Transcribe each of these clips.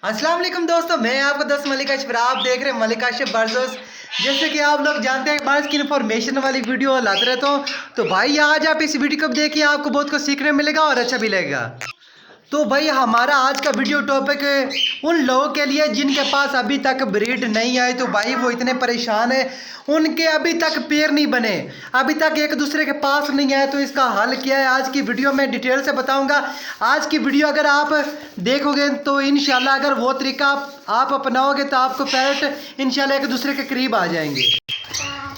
अस्सलाम वालेकुम दोस्तों, मैं आपका दोस्त मलिक अशरफ। आप देख रहे हैं मलिक अशरफ बर्जोस। जैसे कि आप लोग जानते हैं, बारिश की इन्फॉर्मेशन वाली वीडियो लाते रहता हूँ। तो भाई आज आप इस वीडियो को देखिए, आपको बहुत कुछ सीखने मिलेगा और अच्छा भी लगेगा। तो भाई हमारा आज का वीडियो टॉपिक उन लोगों के लिए जिनके पास अभी तक ब्रीड नहीं आई। तो भाई वो इतने परेशान है, उनके अभी तक पेयर नहीं बने, अभी तक एक दूसरे के पास नहीं आए। तो इसका हल क्या है, आज की वीडियो में डिटेल से बताऊंगा। आज की वीडियो अगर आप देखोगे तो इंशाल्लाह अगर वो तरीका आप अपनाओगे तो आपको पैरट इंशाल्लाह एक दूसरे के करीब आ जाएंगे।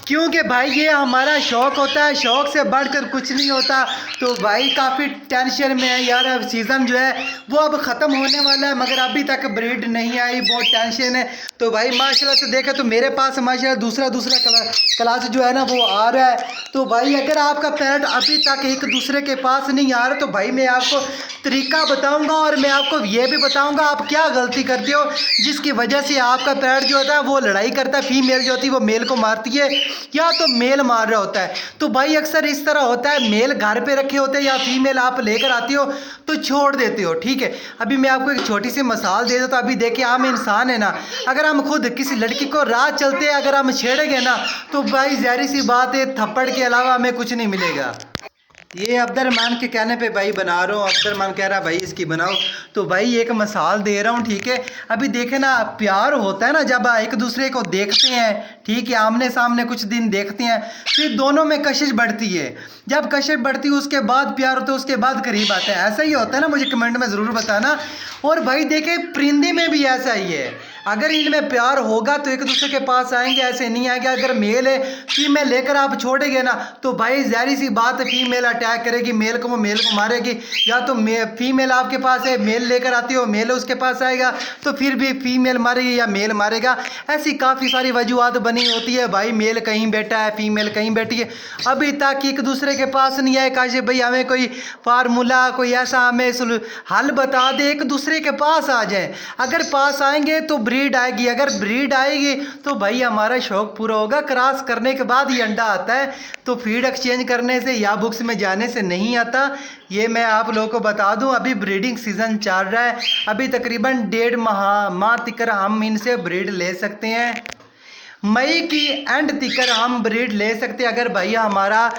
क्योंकि भाई ये हमारा शौक़ होता है, शौक़ से बढ़कर कुछ नहीं होता। तो भाई काफ़ी टेंशन में है यार, अब सीज़न जो है वो अब ख़त्म होने वाला है, मगर अभी तक ब्रीड नहीं आई, बहुत टेंशन है। तो भाई माशाल्लाह से देखें तो मेरे पास माशाल्लाह दूसरा क्लास जो है ना वो आ रहा है। तो भाई अगर आपका पैरट अभी तक एक दूसरे के पास नहीं आ रहा तो भाई मैं आपको तरीका बताऊंगा और मैं आपको ये भी बताऊंगा आप क्या गलती करते हो जिसकी वजह से आपका पैरट जो होता है वो लड़ाई करता है, फीमेल जो होती है वो मेल को मारती है या तो मेल मार रहा होता है। तो भाई अक्सर इस तरह होता है, मेल घर पे रखे होते हैं या फीमेल आप लेकर आती हो तो छोड़ देते हो। ठीक है, अभी मैं आपको एक छोटी सी मिसाल दे देता हूँ। अभी देखिए हम इंसान है ना, अगर हम खुद किसी लड़की को राह चलते अगर हम छेड़ेंगे ना तो भाई ज़ाहिर सी बात है थप्पड़ के अलावा हमें कुछ नहीं मिलेगा। ये अब्दुलरहमान के कहने पे भाई बना रहा हूँ, अब्दुलरहमान कह रहा है भाई इसकी बनाओ। तो भाई एक मिसाल दे रहा हूँ, ठीक है। अभी देखे ना, प्यार होता है ना जब एक दूसरे को देखते हैं, ठीक है, आमने सामने कुछ दिन देखते हैं, फिर दोनों में कशिश बढ़ती है। जब कशिश बढ़ती है उसके बाद प्यार होता है, उसके बाद करीब आता है। ऐसा ही होता है ना, मुझे कमेंट में ज़रूर बताना। और भाई देखे परिंदे में भी ऐसा ही है, अगर इनमें प्यार होगा तो एक दूसरे के पास आएंगे, ऐसे नहीं आएंगे। अगर मेल है फीमेल लेकर आप छोड़ेंगे ना तो भाई ज़ाहिर सी बात है फीमेल अटैक करेगी मेल को, वो मेल को मारेगी। या तो फीमेल आपके पास है, मेल लेकर आती हो, मेल उसके पास आएगा तो फिर भी फीमेल मारेगी या मेल मारेगा। ऐसी काफ़ी सारी वजूहत बनी होती है भाई, मेल कहीं बैठा है फीमेल कहीं बैठी है, अभी तक एक दूसरे के पास नहीं आए। काश भाई हमें कोई फार्मूला, कोई ऐसा हमें हल बता दे, एक दूसरे के पास आ जाए। अगर पास आएंगे तो ब्रीड आएगी, अगर ब्रीड आएगी तो भाई हमारा शौक पूरा होगा। क्रॉस करने के बाद ही अंडा आता है, तो फीड एक्सचेंज करने से या बुक्स में जाने से नहीं आता। ये मैं आप लोगों को बता दूं, अभी ब्रीडिंग सीजन चल रहा है, अभी तकरीबन 1.5 माह तक हम इनसे ब्रीड ले सकते हैं। मई की एंड तक हम ब्रीड ले सकते हैं अगर भैया हमारा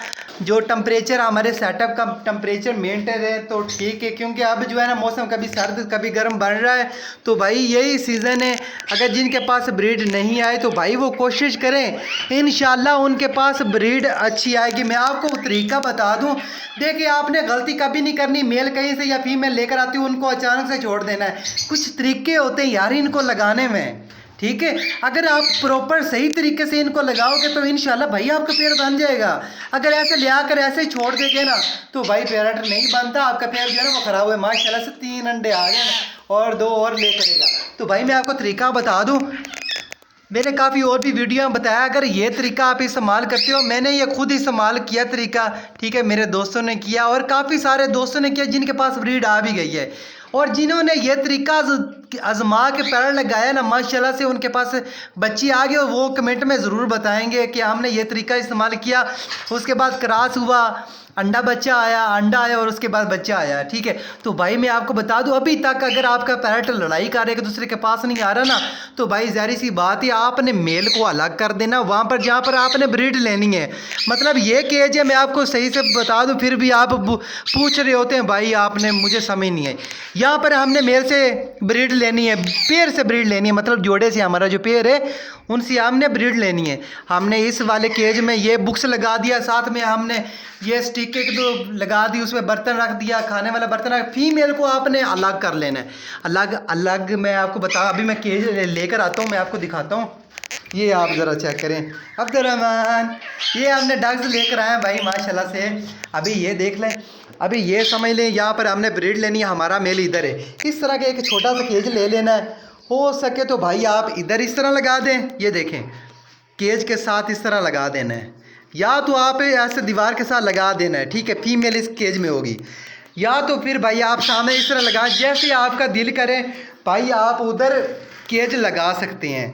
जो टेम्परेचर, हमारे सेटअप का टेम्परेचर मेंटेन है तो ठीक है। क्योंकि अब जो है ना मौसम कभी सर्द कभी गर्म बढ़ रहा है, तो भाई यही सीज़न है। अगर जिनके पास ब्रीड नहीं आए तो भाई वो कोशिश करें, इंशाल्लाह उनके पास ब्रीड अच्छी आएगी। मैं आपको तरीका बता दूं, देखिए आपने गलती कभी नहीं करनी, मेल कहीं से या फीमेल लेकर आती हो उनको अचानक से छोड़ देना है। कुछ तरीके होते हैं यार इनको लगाने में, ठीक है। अगर आप प्रॉपर सही तरीके से इनको लगाओगे तो इंशाल्लाह भाई आपका पेड़ बन जाएगा। अगर ऐसे ले आकर ऐसे ही छोड़ देंगे ना तो भाई पैरट नहीं बनता, आपका पेड़ जो है ना वो ख़राब हुआ। माशाल्लाह से 3 अंडे आ गए और 2 और ले करेगा। तो भाई मैं आपको तरीका बता दूं, मैंने काफ़ी और भी वीडियो में बताया, अगर ये तरीका आप इस्तेमाल करते हो, मैंने ये खुद इस्तेमाल किया तरीका, ठीक है, मेरे दोस्तों ने किया और काफ़ी सारे दोस्तों ने किया जिनके पास ब्रीड आ भी गई है। और जिन्होंने ये तरीका आजमा के पैर लगाया ना माशाल्लाह से उनके पास बच्ची आ गई, और वो कमेंट में ज़रूर बताएंगे कि हमने ये तरीका इस्तेमाल किया, उसके बाद क्रॉस हुआ, अंडा बच्चा आया, अंडा आया और उसके बाद बच्चा आया, ठीक है। तो भाई मैं आपको बता दूं, अभी तक अगर आपका पैरट लड़ाई कर रहे एक दूसरे के पास नहीं आ रहा ना तो भाई ज़ाहिर सी बात है आपने मेल को अलग कर देना वहाँ पर जहाँ पर आपने ब्रीड लेनी है। मतलब ये केज है, मैं आपको सही से बता दूं फिर भी आप पूछ रहे होते हैं भाई आपने, मुझे समझ नहीं है। यहाँ पर हमने मेल से ब्रीड लेनी है, पेयर से ब्रीड लेनी है, मतलब जोड़े से हमारा जो पेयर है उनसे हमने ब्रीड लेनी है। हमने इस वाले केज में ये बुक्स लगा दिया, साथ में हमने ये स्टिक एक दो लगा दी, उसमें बर्तन रख दिया, खाने वाला बर्तन रख। फीमेल को आपने अलग कर लेना है, अलग अलग। मैं आपको बता, अभी मैं केज लेकर आता हूँ, मैं आपको दिखाता हूँ। ये आप ज़रा चेक करें अब्दुलरहमान, ये हमने डग्स लेकर आए हैं भाई माशाल्लाह से। अभी ये देख लें, अभी ये समझ लें यहाँ पर हमने ब्रीड लेनी है, हमारा मेल इधर है। इस तरह का एक छोटा सा केज ले लेना है, हो सके तो भाई आप इधर इस तरह लगा दें, ये देखें केज के साथ इस तरह लगा देना है, या तो आप ऐसे दीवार के साथ लगा देना है, ठीक है, फीमेल इस केज में होगी। या तो फिर भाई आप सामने इस तरह लगा, जैसे आपका दिल करे भाई आप उधर केज लगा सकते हैं।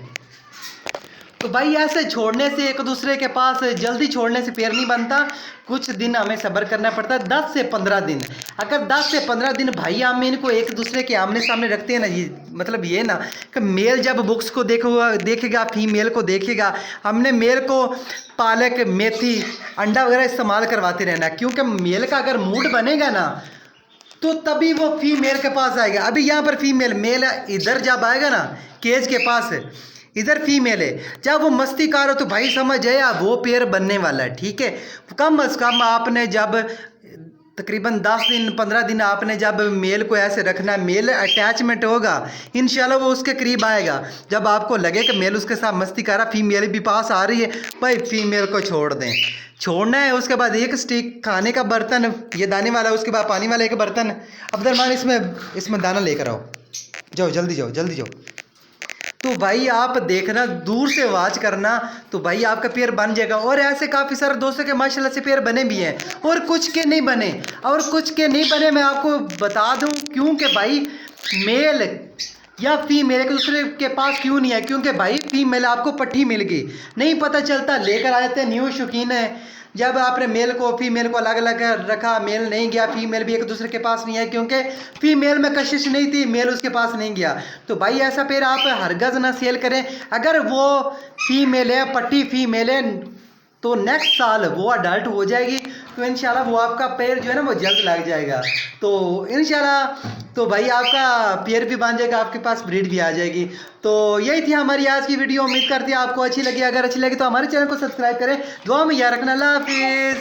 तो भाई ऐसे छोड़ने से, एक दूसरे के पास जल्दी छोड़ने से पैर नहीं बनता। कुछ दिन हमें सब्र करना पड़ता है, 10 से 15 दिन। अगर 10 से 15 दिन भाई हम इनको एक दूसरे के आमने सामने रखते हैं ना, ये मतलब ये ना कि मेल जब बुक्स को देखेगा, फीमेल को देखेगा, हमने मेल को पालक, मेथी, अंडा वगैरह इस्तेमाल करवाते रहना, क्योंकि मेल का अगर मूड बनेगा ना तो तभी वो फीमेल के पास आएगा। अभी यहाँ पर फीमेल, मेल इधर जब आएगा ना केज के पास, इधर फीमेल है, जब वो मस्ती कर हो तो भाई समझ जाए अब वो पेयर बनने वाला है। ठीक है, कम अज़ कम आपने जब तकरीबन 10 दिन 15 दिन आपने जब मेल को ऐसे रखना है, मेल अटैचमेंट होगा, इंशाल्लाह वो उसके करीब आएगा। जब आपको लगे कि मेल उसके साथ मस्ती कर रहा, फीमेल भी पास आ रही है, भाई फीमेल को छोड़ दें। छोड़ना है, उसके बाद एक स्टिक खाने का बर्तन, ये दाने वाला, उसके बाद पानी वाला एक बर्तन। अब्दुलरहमान इसमें दाना लेकर आओ, जाओ जल्दी जाओ जल्दी जाओ। तो भाई आप देखना, दूर से वाच करना, तो भाई आपका पेयर बन जाएगा। और ऐसे काफ़ी सारे दोस्तों के माशाल्लाह से पेयर बने भी हैं, और कुछ के नहीं बने। और कुछ के नहीं बने मैं आपको बता दूं क्योंकि भाई मेल या फीमेल एक दूसरे के पास क्यों नहीं है, क्योंकि भाई फीमेल आपको पट्टी मिल गई, नहीं पता चलता, लेकर आए थे न्यू शौकीन है। जब आपने मेल को फीमेल को अलग अलग रखा, मेल नहीं गया, फीमेल भी एक दूसरे के पास नहीं है, क्योंकि फीमेल में कशिश नहीं थी, मेल उसके पास नहीं गया। तो भाई ऐसा पेड़ आप हरगज़ ना सेल करें। अगर वो फीमेल है, पट्टी फीमेल है, तो नेक्स्ट साल वो अडल्ट हो जाएगी, तो इंशाल्लाह वो आपका पेड़ जो है ना वो जल्द लग जाएगा। तो इंशाल्लाह तो भाई आपका पेड़ भी बन जाएगा, आपके पास ब्रीड भी आ जाएगी। तो यही थी हमारी आज की वीडियो, उम्मीद करती है आपको अच्छी लगी। अगर अच्छी लगी तो हमारे चैनल को सब्सक्राइब करें, दुआ में याद रखना। अल्लाह हाफिज़।